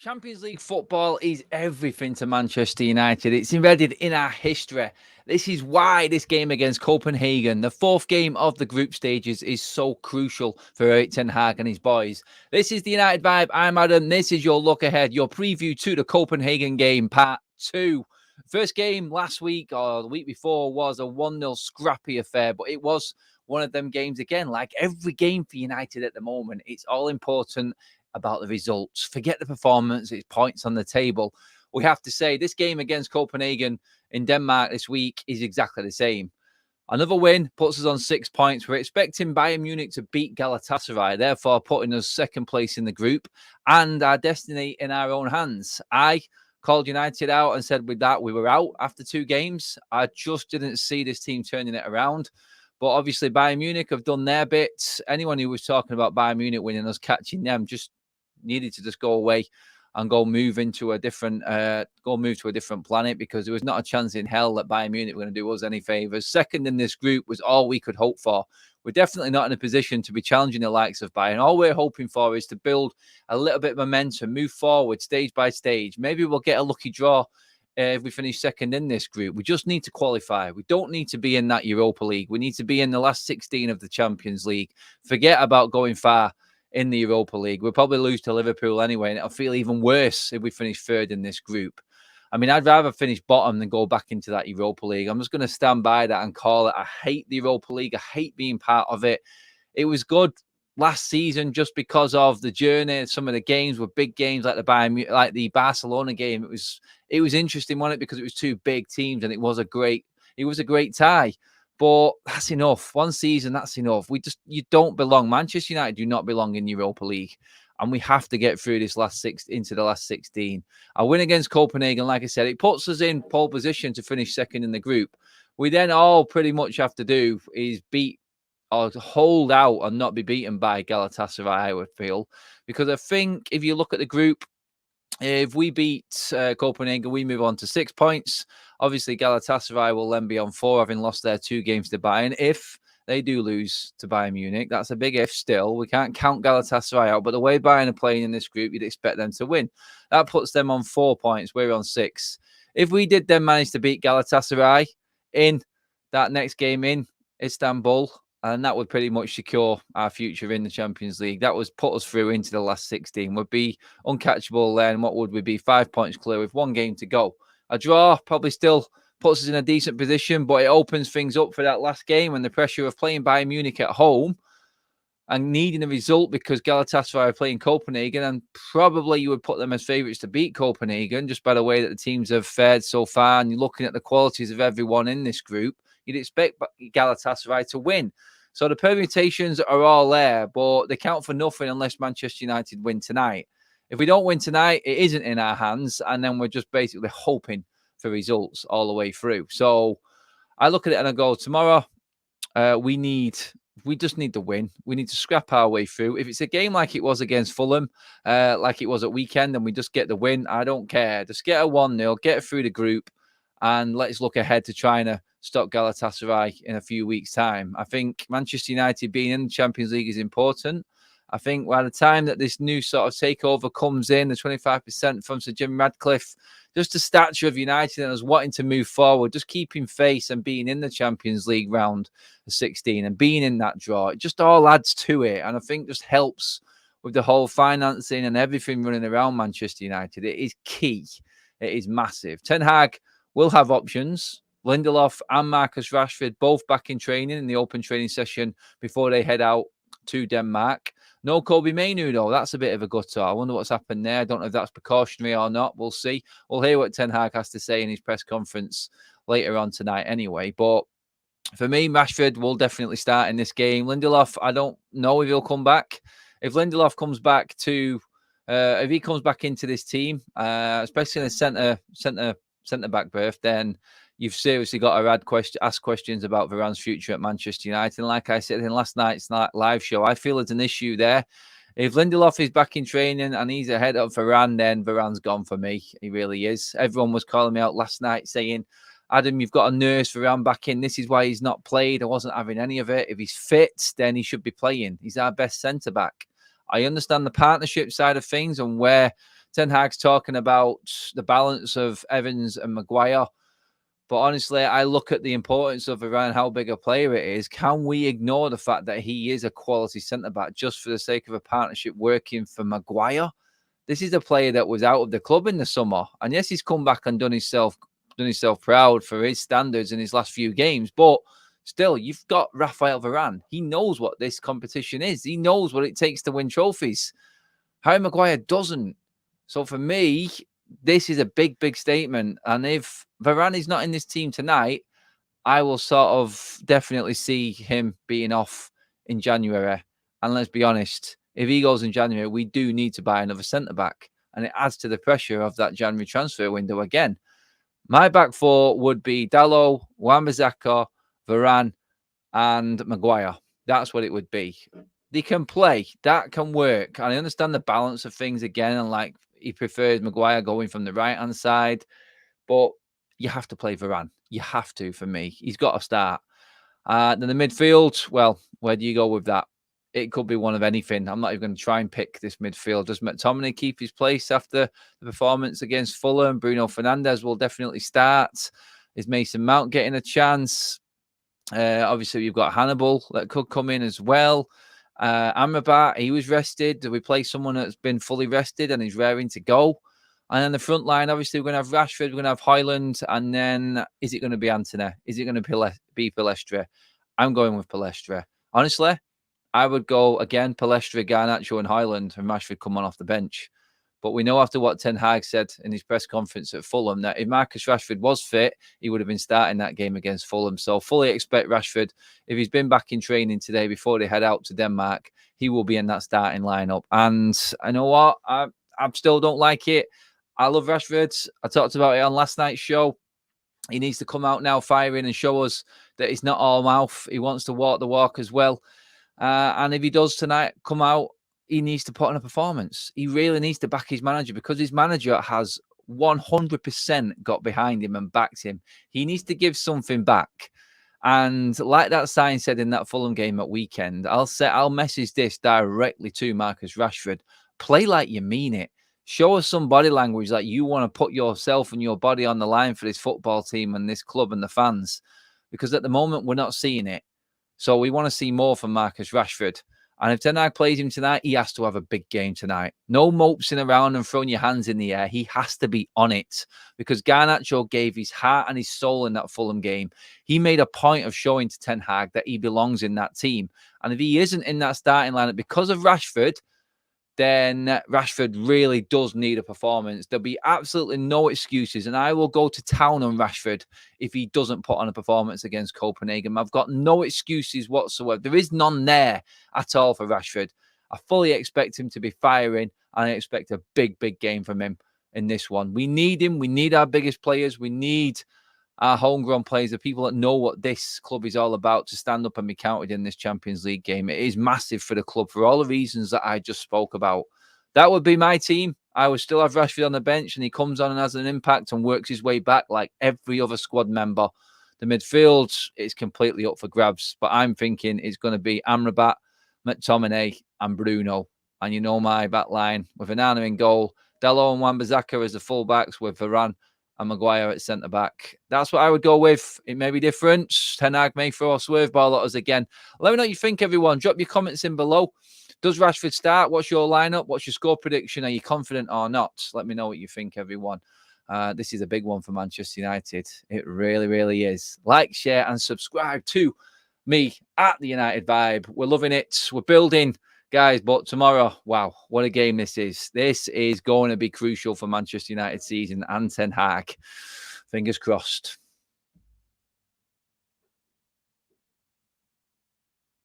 Champions League football is everything to Manchester United. It's embedded in our history. This is why this game against Copenhagen, the fourth game of the group stages, is so crucial for Erik ten Hag and his boys. This is the United Vibe. I'm Adam. This is your look ahead, your preview to the Copenhagen game, part 2. First game last week or the week before was a 1-0 scrappy affair, but it was one of them games again. Like every game for United at the moment, it's all important about the results. Forget the performance, it's points on the table. We have to say this game against Copenhagen in Denmark this week is exactly the same. Another win puts us on 6 points. We're expecting Bayern Munich to beat Galatasaray, therefore putting us second place in the group and our destiny in our own hands. I called United out and said with that we were out after 2 games. I just didn't see this team turning it around. But obviously Bayern Munich have done their bit. Anyone who was talking about Bayern Munich winning us, catching them, just needed to just go away and go move to a different planet, because there was not a chance in hell that Bayern Munich were going to do us any favours. Second in this group was all we could hope for. We're definitely not in a position to be challenging the likes of Bayern. All we're hoping for is to build a little bit of momentum, move forward stage by stage. Maybe we'll get a lucky draw if we finish second in this group. We just need to qualify. We don't need to be in that Europa League. We need to be in the last 16 of the Champions League. Forget about going far in the Europa League. We'll probably lose to Liverpool anyway, and it'll feel even worse if we finish third in this group. I mean, I'd rather finish bottom than go back into that Europa League. I'm just going to stand by that and call it. I hate the Europa League. I hate being part of it. It was good last season just because of the journey. Some of the games were big games, like the Barcelona game. It was interesting, wasn't it? Because it was 2 big teams, and it was a great tie. But that's enough. One season, that's enough. You don't belong. Manchester United do not belong in Europa League. And we have to get through this into the last 16. A win against Copenhagen, like I said, it puts us in pole position to finish second in the group. We then all pretty much have to do is beat or hold out and not be beaten by Galatasaray, I would feel. Because I think if you look at the group, if we beat Copenhagen, we move on to 6 points. Obviously, Galatasaray will then be on 4, having lost their 2 games to Bayern. If they do lose to Bayern Munich, that's a big if still. We can't count Galatasaray out, but the way Bayern are playing in this group, you'd expect them to win. That puts them on 4 points. We're on 6. If we did then manage to beat Galatasaray in that next game in Istanbul, and that would pretty much secure our future in the Champions League. That was put us through into the last 16. Would be uncatchable then. What would we be? 5 points clear with 1 game to go. A draw probably still puts us in a decent position, but it opens things up for that last game and the pressure of playing Bayern Munich at home and needing a result because Galatasaray are playing Copenhagen, and probably you would put them as favourites to beat Copenhagen just by the way that the teams have fared so far, and you're looking at the qualities of everyone in this group. You'd expect Galatasaray to win. So the permutations are all there, but they count for nothing unless Manchester United win tonight. If we don't win tonight, it isn't in our hands, and then we're just basically hoping for results all the way through. So I look at it and I go, tomorrow we just need the win. We need to scrap our way through. If it's a game like it was against Fulham, like it was at weekend, and we just get the win, I don't care. Just get a 1-0, get through the group, and let's look ahead to trying to stop Galatasaray in a few weeks' time. I think Manchester United being in the Champions League is important. I think by the time that this new sort of takeover comes in, the 25% from Sir Jim Radcliffe, just the stature of United and us wanting to move forward, just keeping face and being in the Champions League round of 16 and being in that draw, it just all adds to it. And I think just helps with the whole financing and everything running around Manchester United. It is key. It is massive. Ten Hag will have options. Lindelof and Marcus Rashford both back in training in the open training session before they head out to Denmark. No Kobe Mainu, though. That's a bit of a gutter. I wonder what's happened there. I don't know if that's precautionary or not. We'll see. We'll hear what Ten Hag has to say in his press conference later on tonight anyway. But for me, Rashford will definitely start in this game. Lindelof, I don't know if he'll come back. If Lindelof comes back if he comes back into this team, especially in a centre back berth, then you've seriously got to ask questions about Varane's future at Manchester United. And like I said in last night's live show, I feel there's an issue there. If Lindelof is back in training and he's ahead of Varane, then Varane's gone for me. He really is. Everyone was calling me out last night saying, Adam, you've got to nurse Varane back in. This is why he's not played. I wasn't having any of it. If he's fit, then he should be playing. He's our best centre-back. I understand the partnership side of things and where Ten Hag's talking about the balance of Evans and Maguire. But honestly, I look at the importance of Varane, how big a player it is. Can we ignore the fact that he is a quality centre-back just for the sake of a partnership working for Maguire? This is a player that was out of the club in the summer. And yes, he's come back and done himself proud for his standards in his last few games. But still, you've got Rafael Varane. He knows what this competition is. He knows what it takes to win trophies. Harry Maguire doesn't. So for me, this is a big, big statement. And if Varane is not in this team tonight, I will sort of definitely see him being off in January. And let's be honest, if he goes in January, we do need to buy another centre-back. And it adds to the pressure of that January transfer window again. My back four would be Dalot, Wan-Bissaka, Varane, and Maguire. That's what it would be. They can play. That can work. And I understand the balance of things again. And like he prefers Maguire going from the right-hand side. But you have to play Varane. You have to, for me. He's got to start. Then the midfield, well, where do you go with that? It could be one of anything. I'm not even going to try and pick this midfield. Does McTominay keep his place after the performance against Fulham? Bruno Fernandes will definitely start. Is Mason Mount getting a chance? Obviously, you've got Hannibal that could come in as well. Amrabat, he was rested. Do we play someone that's been fully rested and is raring to go? And then the front line, obviously, we're going to have Rashford, we're going to have Højlund, and then is it going to be Antony? Is it going to be Palestra? I'm going with Palestra. Honestly, I would go, again, Palestra, Garnacho, and Højlund, and Rashford come on off the bench. But we know after what Ten Hag said in his press conference at Fulham that if Marcus Rashford was fit, he would have been starting that game against Fulham. So fully expect Rashford, if he's been back in training today before they head out to Denmark, he will be in that starting lineup. And I know what? I still don't like it. I love Rashford. I talked about it on last night's show. He needs to come out now firing and show us that he's not all mouth. He wants to walk the walk as well. And if he does tonight come out, he needs to put on a performance. He really needs to back his manager because his manager has 100% got behind him and backed him. He needs to give something back. And like that sign said in that Fulham game at weekend, I'll message this directly to Marcus Rashford. Play like you mean it. Show us some body language that you want to put yourself and your body on the line for this football team and this club and the fans. Because at the moment, we're not seeing it. So we want to see more from Marcus Rashford. And if Ten Hag plays him tonight, he has to have a big game tonight. No mopesing around and throwing your hands in the air. He has to be on it because Garnacho gave his heart and his soul in that Fulham game. He made a point of showing to Ten Hag that he belongs in that team. And if he isn't in that starting lineup because of Rashford, then Rashford really does need a performance. There'll be absolutely no excuses. And I will go to town on Rashford if he doesn't put on a performance against Copenhagen. I've got no excuses whatsoever. There is none there at all for Rashford. I fully expect him to be firing, and I expect a big, big game from him in this one. We need him. We need our biggest players. We need our homegrown players, the people that know what this club is all about, to stand up and be counted in this Champions League game. It is massive for the club for all the reasons that I just spoke about. That would be my team. I would still have Rashford on the bench, and he comes on and has an impact and works his way back like every other squad member. The midfield is completely up for grabs, but I'm thinking it's going to be Amrabat, McTominay, and Bruno. And you know my back line with Onana in goal, Dalot and Wan-Bissaka as the fullbacks with Varane and Maguire at centre-back. That's what I would go with. It may be different. Ten Hag may throw a swerve ball at us again. Let me know what you think, everyone. Drop your comments in below. Does Rashford start? What's your lineup? What's your score prediction? Are you confident or not? Let me know what you think, everyone. This is a big one for Manchester United. It really, really is. Like, share, and subscribe to me at the United Vibe. We're loving it. We're building, guys. But tomorrow, wow, what a game this is. This is going to be crucial for Manchester United season and Ten Hag. Fingers crossed.